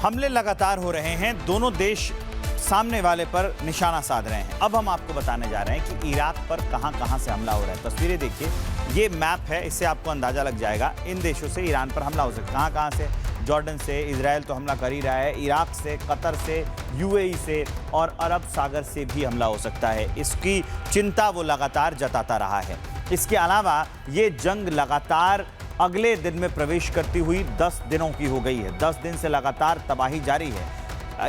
हमले लगातार हो रहे हैं, दोनों देश सामने वाले पर निशाना साध रहे हैं। अब हम आपको बताने जा रहे हैं कि इराक पर कहां-कहां से हमला हो रहा है। तस्वीरें देखिए, ये मैप है, इससे आपको अंदाजा लग जाएगा इन देशों से ईरान पर हमला हो सकता है। कहां-कहां से? जॉर्डन से, इजराइल तो हमला कर ही रहा है, इराक से, कतर से, यूएई से और अरब सागर से भी हमला हो सकता है। इसकी चिंता वो लगातार जताता रहा है। इसके अलावा ये जंग लगातार अगले दिन में प्रवेश करती हुई 10 दिनों की हो गई है। 10 दिन से लगातार तबाही जारी है।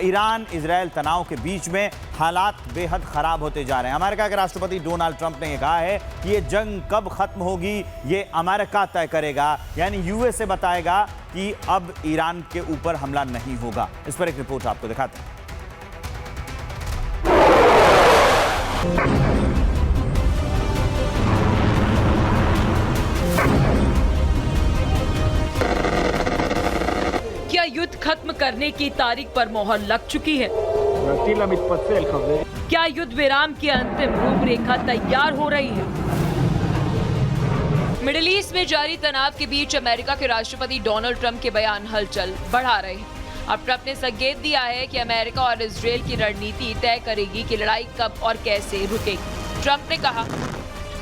ईरान इजराइल तनाव के बीच में हालात बेहद खराब होते जा रहे हैं। अमेरिका के राष्ट्रपति डोनाल्ड ट्रंप ने यह कहा है कि ये जंग कब खत्म होगी ये अमेरिका तय करेगा, यानी यूएसए बताएगा कि अब ईरान के ऊपर हमला नहीं होगा। इस पर एक रिपोर्ट आपको दिखाते हैं। क्या युद्ध खत्म करने की तारीख पर मोहर लग चुकी है? क्या युद्ध विराम की अंतिम रूपरेखा तैयार हो रही है? मिडिल ईस्ट में जारी तनाव के बीच अमेरिका के राष्ट्रपति डोनाल्ड ट्रंप के बयान हलचल बढ़ा रहे हैं। अब ट्रंप ने संकेत दिया है कि अमेरिका और इजराइल की रणनीति तय करेगी कि लड़ाई कब और कैसे रुकेगी। ट्रंप ने कहा,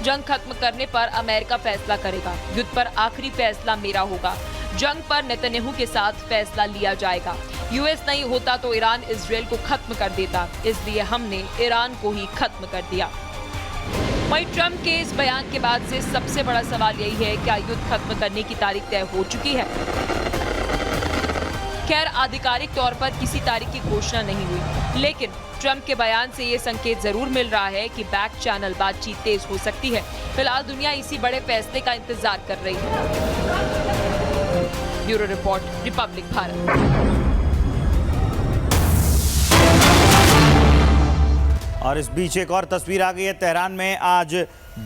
जंग खत्म करने पर अमेरिका फैसला करेगा, युद्ध पर आखिरी फैसला मेरा होगा। जंग पर नेतन्याहू के साथ फैसला लिया जाएगा। यूएस नहीं होता तो ईरान इजराइल को खत्म कर देता, इसलिए हमने ईरान को ही खत्म कर दिया। वहीं ट्रंप के इस बयान के बाद से सबसे बड़ा सवाल यही है, क्या युद्ध खत्म करने की तारीख तय हो चुकी है? खैर, आधिकारिक तौर पर किसी तारीख की घोषणा नहीं हुई, लेकिन ट्रंप के बयान से ये संकेत जरूर मिल रहा है कि बैक चैनल बातचीत तेज हो सकती है। फिलहाल दुनिया इसी बड़े फैसले का इंतजार कर रही है। Bureau report, Republic Bharat. और इस बीच एक और तस्वीर आ गई है। तेहरान में आज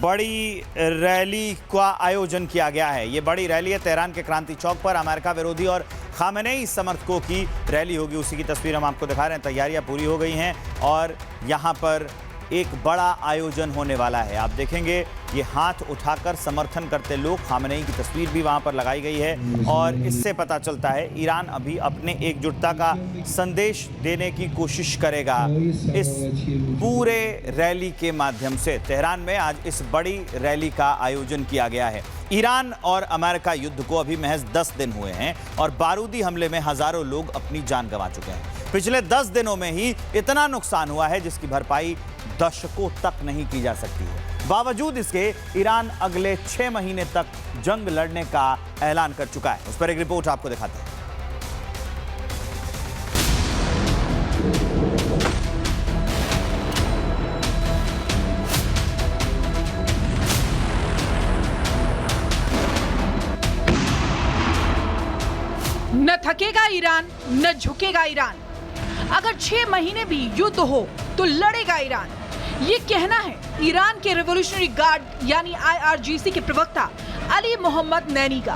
बड़ी रैली का आयोजन किया गया है। ये बड़ी रैली है तेहरान के क्रांति चौक पर। अमेरिका विरोधी और खामेनेई समर्थकों की रैली होगी, उसी की तस्वीर हम आपको दिखा रहे हैं। तैयारियां पूरी हो गई हैं और यहाँ पर एक बड़ा आयोजन होने वाला है। आप देखेंगे ये हाथ उठाकर समर्थन करते लोग, खामेनेई की तस्वीर भी वहां पर लगाई गई है और इससे पता चलता है ईरान अभी अपने एकजुटता का संदेश देने की कोशिश करेगा इस पूरे रैली के माध्यम से। तेहरान में आज इस बड़ी रैली का आयोजन किया गया है। ईरान और अमेरिका युद्ध को अभी महज 10 दिन हुए हैं और बारूदी हमले में हजारों लोग अपनी जान गंवा चुके हैं। पिछले 10 दिनों में ही इतना नुकसान हुआ है जिसकी भरपाई दशकों तक नहीं की जा सकती है। बावजूद इसके ईरान अगले 6 महीने तक जंग लड़ने का ऐलान कर चुका है। उस पर एक रिपोर्ट आपको दिखाते हैं। न थकेगा ईरान, न झुकेगा ईरान। अगर 6 महीने भी युद्ध हो तो लड़ेगा ईरान, ये कहना है ईरान के रिवॉल्यूशनरी गार्ड यानी IRGC के प्रवक्ता अली मोहम्मद नैनी का।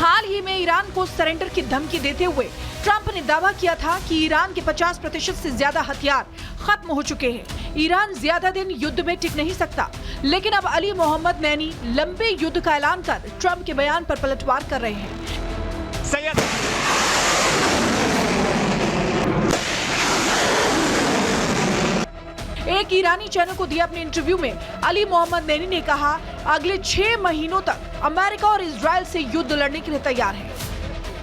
हाल ही में ईरान को सरेंडर की धमकी देते हुए ट्रंप ने दावा किया था कि ईरान के 50% से ज्यादा हथियार खत्म हो चुके हैं। ईरान ज्यादा दिन युद्ध में टिक नहीं सकता, लेकिन अब अली मोहम्मद नैनी लंबे युद्ध का ऐलान कर ट्रंप के बयान पर पलटवार कर रहे हैं। एक ईरानी चैनल को दिए अपने इंटरव्यू में अली मोहम्मद नैनी ने कहा, अगले 6 महीनों तक अमेरिका और इजराइल से युद्ध लड़ने के लिए तैयार है।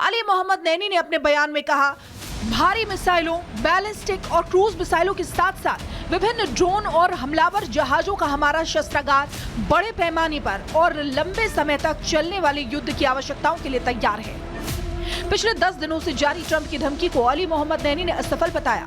अली मोहम्मद नैनी ने अपने बयान में कहा, भारी मिसाइलों, बैलिस्टिक और क्रूज मिसाइलों के साथ साथ विभिन्न ड्रोन और हमलावर जहाजों का हमारा शस्त्रागार बड़े पैमाने पर और लंबे समय तक चलने वाले युद्ध की आवश्यकताओं के लिए तैयार है। पिछले 10 दिनों से जारी ट्रंप की धमकी को अली मोहम्मद नैनी ने असफल बताया।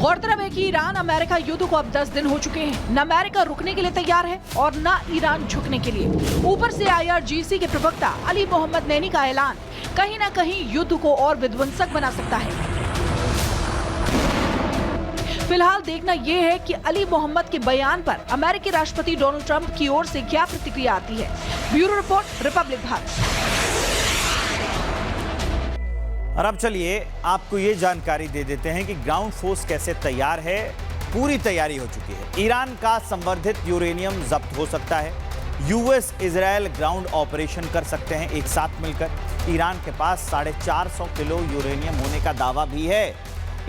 गौरतलब है कि ईरान अमेरिका युद्ध को अब 10 दिन हो चुके हैं। न अमेरिका रुकने के लिए तैयार है और न ईरान झुकने के लिए। ऊपर से IRGC के प्रवक्ता अली मोहम्मद नैनी का ऐलान कहीं न कहीं युद्ध को और विध्वंसक बना सकता है। फिलहाल देखना यह है कि अली मोहम्मद के बयान पर अमेरिकी राष्ट्रपति डोनाल्ड ट्रंप की ओर से क्या प्रतिक्रिया आती है। Bureau report, Republic Bharat. और अब चलिए आपको ये जानकारी दे देते हैं कि ग्राउंड फोर्स कैसे तैयार है। पूरी तैयारी हो चुकी है। ईरान का संवर्धित यूरेनियम जब्त हो सकता है। यूएस इजराइल ग्राउंड ऑपरेशन कर सकते हैं एक साथ मिलकर। ईरान के पास 450 किलो यूरेनियम होने का दावा भी है।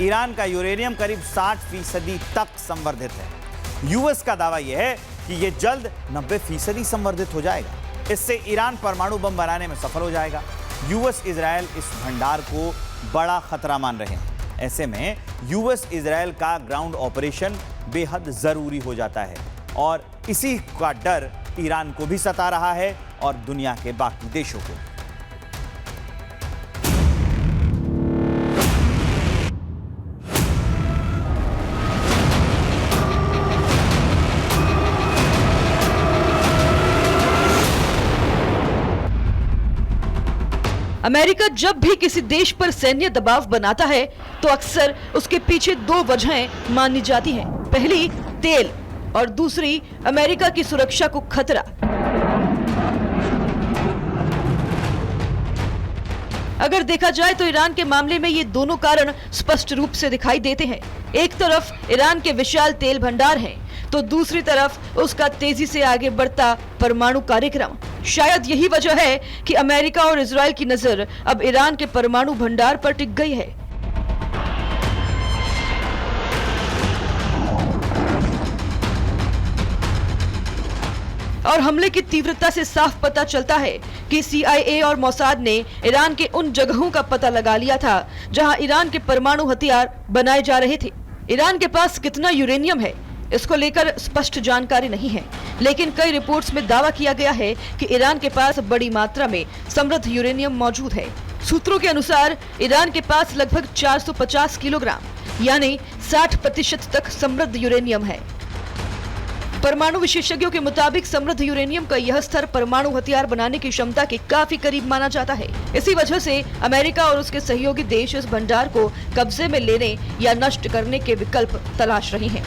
ईरान का यूरेनियम करीब 60% तक संवर्धित है। यूएस का दावा यह है कि यह जल्द 90% संवर्धित हो जाएगा। इससे ईरान परमाणु बम बनाने में सफल हो जाएगा। यूएस इजराइल इस भंडार को बड़ा खतरा मान रहे हैं। ऐसे में यूएस इजराइल का ग्राउंड ऑपरेशन बेहद जरूरी हो जाता है और इसी का डर ईरान को भी सता रहा है और दुनिया के बाकी देशों को। अमेरिका जब भी किसी देश पर सैन्य दबाव बनाता है तो अक्सर उसके पीछे दो वजहें मानी जाती हैं। पहली तेल और दूसरी अमेरिका की सुरक्षा को खतरा। अगर देखा जाए तो ईरान के मामले में ये दोनों कारण स्पष्ट रूप से दिखाई देते हैं। एक तरफ ईरान के विशाल तेल भंडार हैं, तो दूसरी तरफ उसका तेजी से आगे बढ़ता परमाणु कार्यक्रम। शायद यही वजह है कि अमेरिका और इजराइल की नजर अब ईरान के परमाणु भंडार पर टिक गई है। और हमले की तीव्रता से साफ पता चलता है कि CIA और मोसाद ने ईरान के उन जगहों का पता लगा लिया था जहां ईरान के परमाणु हथियार बनाए जा रहे थे। ईरान के पास कितना यूरेनियम है इसको लेकर स्पष्ट जानकारी नहीं है, लेकिन कई रिपोर्ट्स में दावा किया गया है कि ईरान के पास बड़ी मात्रा में समृद्ध यूरेनियम मौजूद है। सूत्रों के अनुसार ईरान के पास लगभग 450 किलोग्राम यानी 60% तक समृद्ध यूरेनियम है। परमाणु विशेषज्ञों के मुताबिक समृद्ध यूरेनियम का यह स्तर परमाणु हथियार बनाने की क्षमता के काफी करीब माना जाता है। इसी वजह से अमेरिका और उसके सहयोगी देश इस भंडार को कब्जे में लेने या नष्ट करने के विकल्प तलाश रहे हैं।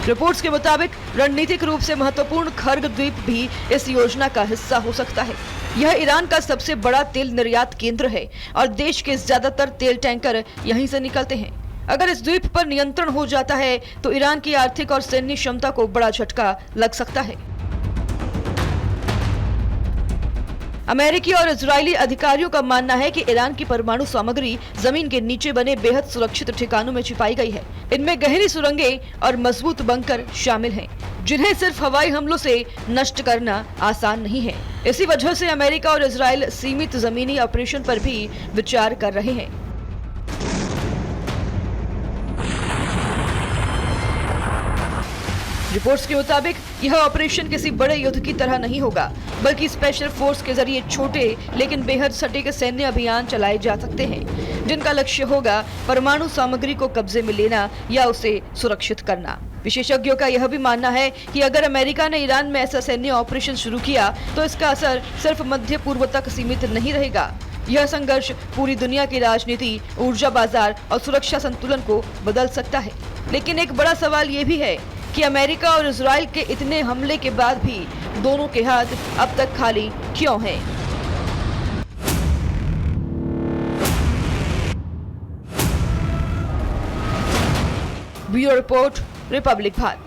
रिपोर्ट्स के मुताबिक रणनीतिक रूप से महत्वपूर्ण खर्ग द्वीप भी इस योजना का हिस्सा हो सकता है। यह ईरान का सबसे बड़ा तेल निर्यात केंद्र है और देश के ज्यादातर तेल टैंकर यहीं से निकलते हैं। अगर इस द्वीप पर नियंत्रण हो जाता है तो ईरान की आर्थिक और सैन्य क्षमता को बड़ा झटका लग सकता है। अमेरिकी और इजरायली अधिकारियों का मानना है कि ईरान की परमाणु सामग्री जमीन के नीचे बने बेहद सुरक्षित ठिकानों में छिपाई गई है। इनमें गहरी सुरंगें और मजबूत बंकर शामिल हैं, जिन्हें सिर्फ हवाई हमलों से नष्ट करना आसान नहीं है। इसी वजह से अमेरिका और इजरायल सीमित जमीनी ऑपरेशन पर भी विचार कर रहे हैं। रिपोर्ट्स के मुताबिक यह ऑपरेशन किसी बड़े युद्ध की तरह नहीं होगा, बल्कि स्पेशल फोर्स के जरिए छोटे लेकिन बेहद सटीक सैन्य अभियान चलाए जा सकते हैं, जिनका लक्ष्य होगा परमाणु सामग्री को कब्जे में लेना या उसे सुरक्षित करना। विशेषज्ञों का यह भी मानना है कि अगर अमेरिका ने ईरान में ऐसा सैन्य ऑपरेशन शुरू किया तो इसका असर सिर्फ मध्य पूर्व तक सीमित नहीं रहेगा। यह संघर्ष पूरी दुनिया की राजनीति, ऊर्जा बाजार और सुरक्षा संतुलन को बदल सकता है। लेकिन एक बड़ा सवाल ये भी है कि अमेरिका और इजराइल के इतने हमले के बाद भी दोनों के हाथ अब तक खाली क्यों हैं? Bureau report, Republic Bharat.